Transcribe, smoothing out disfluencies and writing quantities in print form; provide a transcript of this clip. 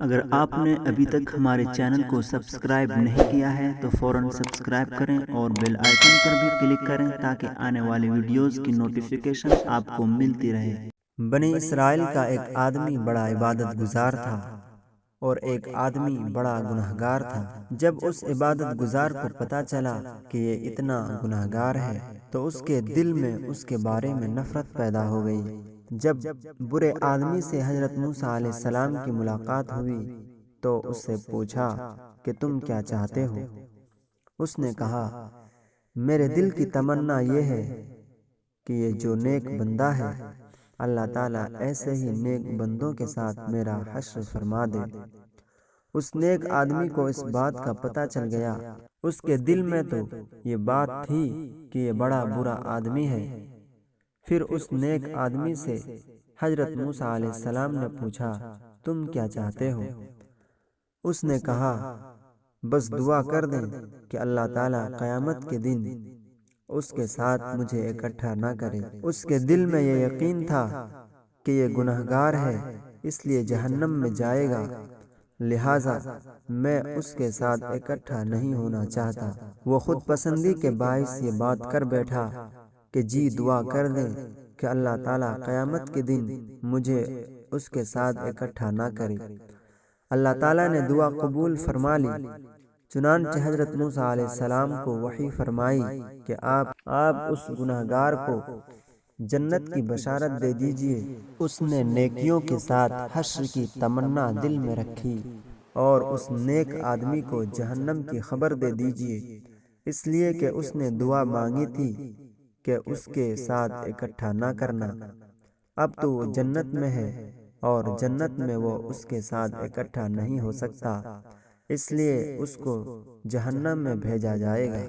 اگر آپ نے ابھی تک ہمارے چینل کو سبسکرائب نہیں کیا ہے تو فوراً سبسکرائب کریں اور بیل آئیکن پر بھی کلک کریں تاکہ آنے والی ویڈیوز کی نوٹیفیکیشن آپ کو ملتی رہے۔ بنی اسرائیل کا ایک آدمی بڑا عبادت گزار تھا اور ایک آدمی بڑا گنہگار تھا۔ جب اس عبادت گزار کو پتہ چلا کہ یہ اتنا گنہگار ہے تو اس کے دل میں اس کے بارے میں نفرت پیدا ہو گئی۔ جب برے آدمی سے حضرت موسیٰ علیہ السلام کی ملاقات ہوئی تو اس سے پوچھا کہ تم کیا چاہتے ہو؟ اس نے کہا، میرے دل کی تمنا یہ ہے کہ یہ جو نیک بندہ ہے اللہ تعالیٰ ایسے ہی نیک بندوں کے ساتھ میرا حشر فرما دے۔ اس نیک آدمی کو اس بات کا پتہ چل گیا۔ اس کے دل میں تو یہ بات تھی کہ یہ بڑا برا آدمی ہے۔ پھر اس نیک آدمی سے حضرت موسیٰ علیہ السلام نے پوچھا، تم کیا چاہتے ہو؟ اس نے کہا، بس دعا کر دیں کہ اللہ تعالیٰ قیامت کے دن اس کے ساتھ مجھے اکٹھا نہ کرے۔ اس کے دل میں یہ یقین تھا کہ یہ گنہگار ہے اس لیے جہنم میں جائے گا، لہٰذا میں اس کے ساتھ اکٹھا نہیں ہونا چاہتا۔ وہ خود پسندی کے باعث یہ بات کر بیٹھا کہ جی دعا کر دیں کہ اللہ تعالیٰ قیامت کے دن مجھے اس کے ساتھ اکٹھا نہ کرے۔ اللہ تعالیٰ نے دعا قبول فرما لی۔ چنانچہ حضرت موسیٰ علیہ السلام کو وحی فرمائی کہ آپ اس گنہگار کو جنت کی بشارت دے دیجئے۔ اس نے نیکیوں کے ساتھ حشر کی تمنا دل میں رکھی اور اس نیک آدمی کو جہنم کی خبر دے دیجئے، اس لیے کہ اس نے دعا مانگی تھی کہ اس کے ساتھ اکٹھا نہ کرنا۔ اب تو وہ جنت میں ہے اور جنت میں وہ اس کے ساتھ اکٹھا نہیں ہو سکتا، اس لیے اس کو جہنم میں بھیجا جائے گا۔